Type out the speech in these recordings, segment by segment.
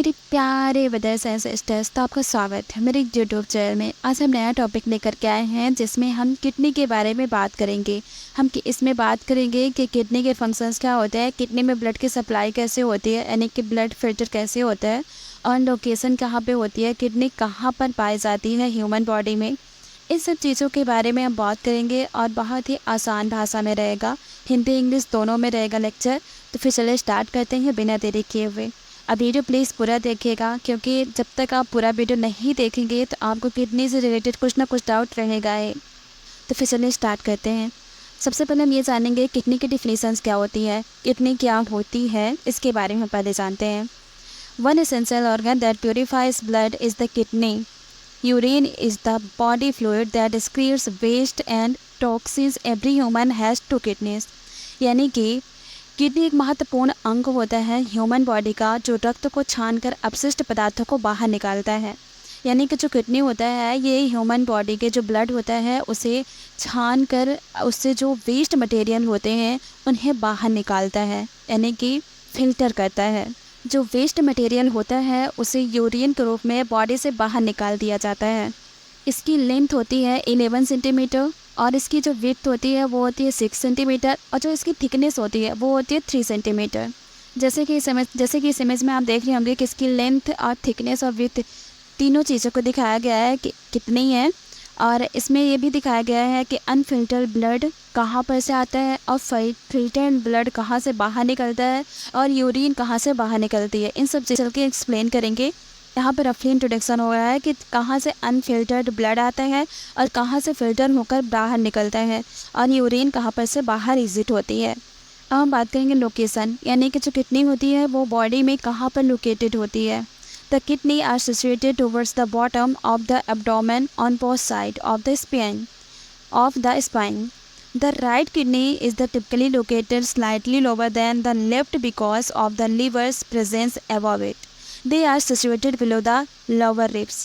मेरे प्यारे brothers and sisters, तो आपका स्वागत है मेरे यूट्यूब चैनल में। आज हम नया टॉपिक लेकर के आए हैं जिसमें हम किडनी के बारे में बात करेंगे। इसमें बात करेंगे कि किडनी के फंक्शंस क्या होते हैं, किडनी में ब्लड की सप्लाई कैसे होती है, यानी कि ब्लड फिल्टर कैसे होता है, और लोकेशन कहाँ पे होती है, किडनी कहाँ पर पाई जाती है ह्यूमन बॉडी में। इन सब चीज़ों के बारे में हम बात करेंगे और बहुत ही आसान भाषा में रहेगा, हिंदी इंग्लिश दोनों में रहेगा लेक्चर। तो फिर चलिए स्टार्ट करते हैं बिना देरी किए हुए। अब वीडियो प्लीज़ पूरा देखिएगा, क्योंकि जब तक आप पूरा वीडियो नहीं देखेंगे तो आपको किडनी से रिलेटेड कुछ ना कुछ डाउट रहेगा है। तो फिर चलिए स्टार्ट करते हैं। सबसे पहले हम ये जानेंगे किडनी की डिफिनीशंस क्या होती है, किडनी क्या होती है, इसके बारे में पहले जानते हैं। One essential organ that purifies blood is the kidney. Urine is the body fluid that excretes waste and toxins. Every human has two kidneys. यानी कि किडनी एक महत्वपूर्ण अंग होता है ह्यूमन बॉडी का, जो रक्त को छानकर अपशिष्ट पदार्थों को बाहर निकालता है। यानी कि जो किडनी होता है ये ह्यूमन बॉडी के जो ब्लड होता है उसे छान कर उससे जो वेस्ट मटेरियल होते हैं उन्हें बाहर निकालता है, यानी कि फिल्टर करता है। जो वेस्ट मटेरियल होता है उसे यूरिन के रूप में बॉडी से बाहर निकाल दिया जाता है। इसकी लेंथ होती है 11 सेंटीमीटर और इसकी जो विड्थ होती है वो होती है 6 सेंटीमीटर, और जो इसकी थिकनेस होती है वो होती है 3 सेंटीमीटर। जैसे कि इस इमेज में आप देख रहे होंगे कि इसकी लेंथ और थिकनेस और विड्थ तीनों चीज़ों को दिखाया गया है कि कितनी है। और इसमें ये भी दिखाया गया है कि अनफिल्टर्ड ब्लड कहाँ पर से आता है और फिल्टर्ड ब्लड कहाँ से बाहर निकलता है और यूरिन कहाँ से बाहर निकलती है। इन सब चीज़ों के एक्सप्लेन करेंगे। यहाँ पर रफली इंट्रोडक्शन हो रहा है कि कहाँ से अनफिल्टर्ड ब्लड आता है और कहाँ से फिल्टर होकर बाहर निकलता है और यूरिन कहाँ पर से बाहर एग्जिट होती है। अब हम बात करेंगे लोकेशन, यानी कि जो किडनी होती है वो बॉडी में कहाँ पर लोकेटेड होती है। The kidney are situated towards the bottom of the abdomen on both side of the spine. The right kidney is typically located slightly lower than the left because of the liver's presence above it. They are situated below the lower ribs.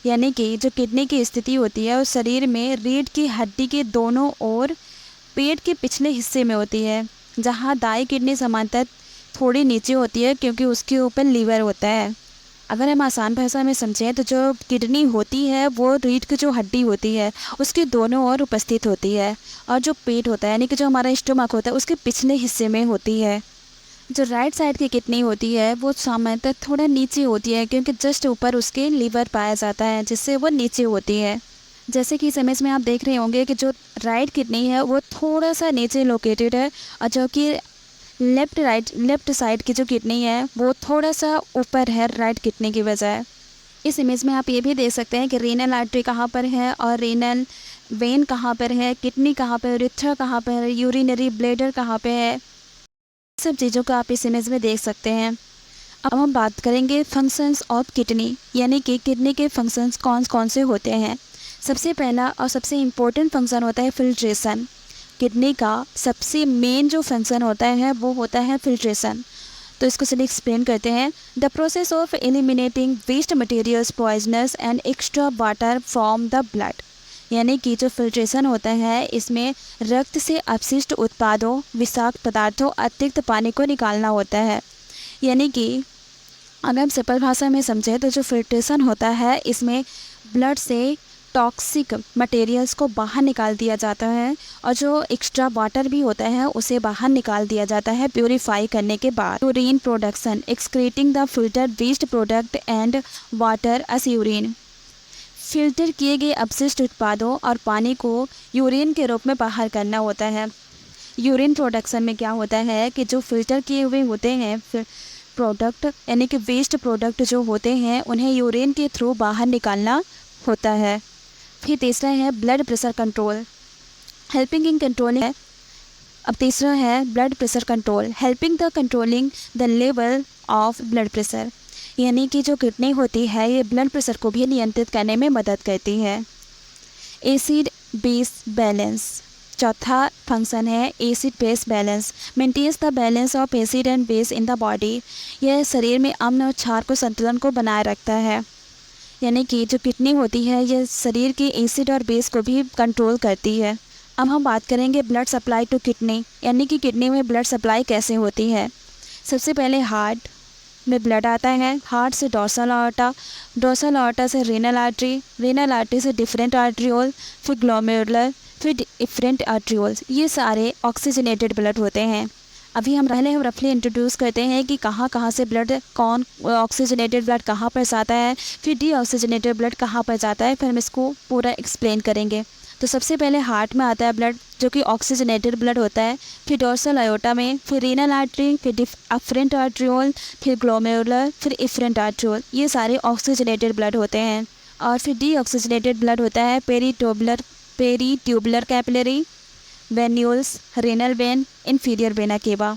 यानी कि जो kidney की स्थिति होती है उस शरीर में रीढ़ की हड्डी के दोनों ओर पेट के पिछले हिस्से में होती है, जहाँ दाई किडनी समांतर थोड़ी नीचे होती है क्योंकि उसके ऊपर लीवर होता है। अगर हम आसान भाषा में समझें तो जो किडनी होती है वो रीढ़ की जो हड्डी होती है उसके दोनों ओर उपस्थित होती है, और जो पेट होता है यानी कि जो हमारा स्टमक होता है उसके पिछले हिस्से में होती है। जो राइट साइड की किडनी होती है वो सामान्यतः थोड़ा नीचे होती है क्योंकि जस्ट ऊपर उसके लीवर पाया जाता है, जिससे वो नीचे होती है। जैसे कि इस इमेज में आप देख रहे होंगे कि जो राइट किडनी है वो थोड़ा सा नीचे लोकेटेड है, और जो कि लेफ्ट साइड की जो किडनी है वो थोड़ा सा ऊपर है राइट किडनी की बजाय। इस इमेज में आप ये भी देख सकते हैं कि रीनल आर्टरी कहाँ पर है और रीनल वेन कहाँ पर है, किडनी कहाँ पर, यूरेथ्रा कहाँ पर है, यूरिनरी ब्लैडर कहाँ पे है, सब चीज़ों को आप इस इमेज में देख सकते हैं। अब हम बात करेंगे फंक्शंस ऑफ किडनी, यानी कि किडनी के फंक्शंस कौन कौन से होते हैं। सबसे पहला और सबसे इम्पोर्टेंट फंक्शन होता है फिल्ट्रेशन। किडनी का सबसे मेन जो फंक्शन होता है वो होता है फिल्ट्रेशन। तो इसको चलिए एक्सप्लेन करते हैं। The process of eliminating waste materials, poisonous and extra water from the blood. यानी कि जो फिल्ट्रेशन होता है इसमें रक्त से अपशिष्ट उत्पादों, विषाक्त पदार्थों, अतिरिक्त पानी को निकालना होता है। यानी कि अगर हम सिंपल भाषा में समझें तो जो फिल्ट्रेशन होता है इसमें ब्लड से टॉक्सिक मटेरियल्स को बाहर निकाल दिया जाता है, और जो एक्स्ट्रा वाटर भी होता है उसे बाहर निकाल दिया जाता है प्योरीफाई करने के बाद। Urine production, excreting the filter waste product and water as urine. Filter किए गए अपशिष्ट उत्पादों और पानी को यूरिन के रूप में बाहर करना होता है। यूरिन प्रोडक्शन में क्या होता है कि जो फिल्टर किए हुए होते हैं प्रोडक्ट, यानी कि वेस्ट प्रोडक्ट जो होते हैं उन्हें यूरिन के थ्रू बाहर निकालना होता है। फिर तीसरा है blood pressure control, helping in controlling है। अब तीसरा है blood pressure control, helping the controlling the level of blood pressure. यानी कि जो किडनी होती है ये ब्लड प्रेशर को भी नियंत्रित करने में मदद करती है। एसिड बेस बैलेंस, चौथा फंक्शन है acid base balance, maintains the balance of acid and base in the body. यह शरीर में अम्ल और क्षार को संतुलन को बनाए रखता है। यानी कि जो किडनी होती है यह शरीर की एसिड और बेस को भी कंट्रोल करती है। अब हम बात करेंगे ब्लड सप्लाई टू किडनी, यानी कि किडनी में ब्लड सप्लाई कैसे होती है। सबसे पहले हार्ट, में ब्लड आता है। हार्ट से डोर्सल आर्टा, डोर्सल आर्टा से रेनल आर्टरी से डिफरेंट आर्ट्रियोल, फिर ग्लोमेरुलर, फिर डिफरेंट आर्ट्रियोल्स। ये सारे ऑक्सीजनेटेड ब्लड होते हैं। अभी हम रफली इंट्रोड्यूस करते हैं कि कहाँ कहाँ से ब्लड, कौन ऑक्सीजनेटेड ब्लड कहाँ पर जाता है, फिर डीऑक्सीजनेटेड ब्लड कहाँ पर जाता है, फिर हम इसको पूरा एक्सप्लेन करेंगे। तो सबसे पहले हार्ट में आता है ब्लड, जो कि ऑक्सीजनेटेड ब्लड होता है, फिर डोर्सल आयोटा में, फिर रीनल आर्टरी, फिर अफरेंट आर्ट्रियोल, फिर ग्लोमेरुलर, फिर इफरेंट आर्ट्रियोल। ये सारे ऑक्सीजनेटेड ब्लड होते हैं। और फिर डीऑक्सीजनेटेड ब्लड होता है peritubular capillary, venules, renal vein, inferior vena cava.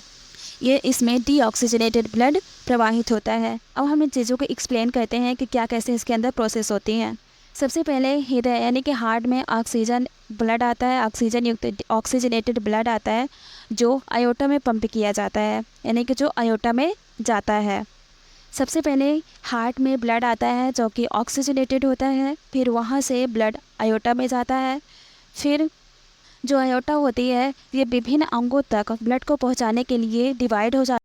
ये इसमें डीऑक्सीजनेटेड ब्लड प्रवाहित होता है। अब हम इन चीज़ों को एक्सप्लेन करते हैं कि क्या कैसे इसके अंदर प्रोसेस होती हैं। सबसे पहले हृदय यानी कि हार्ट में ऑक्सीजन ब्लड आता है, ऑक्सीजन युक्त ऑक्सीजनेटेड ब्लड आता है, जो आयोटा में पंप किया जाता है, यानी कि जो आयोटा में जाता है। सबसे पहले हार्ट में ब्लड आता है जो कि ऑक्सीजनेटेड होता है, फिर वहाँ से ब्लड आयोटा में जाता है। फिर जो आयोटा होती है ये विभिन्न अंगों तक ब्लड को पहुंचाने के लिए डिवाइड हो जाती है।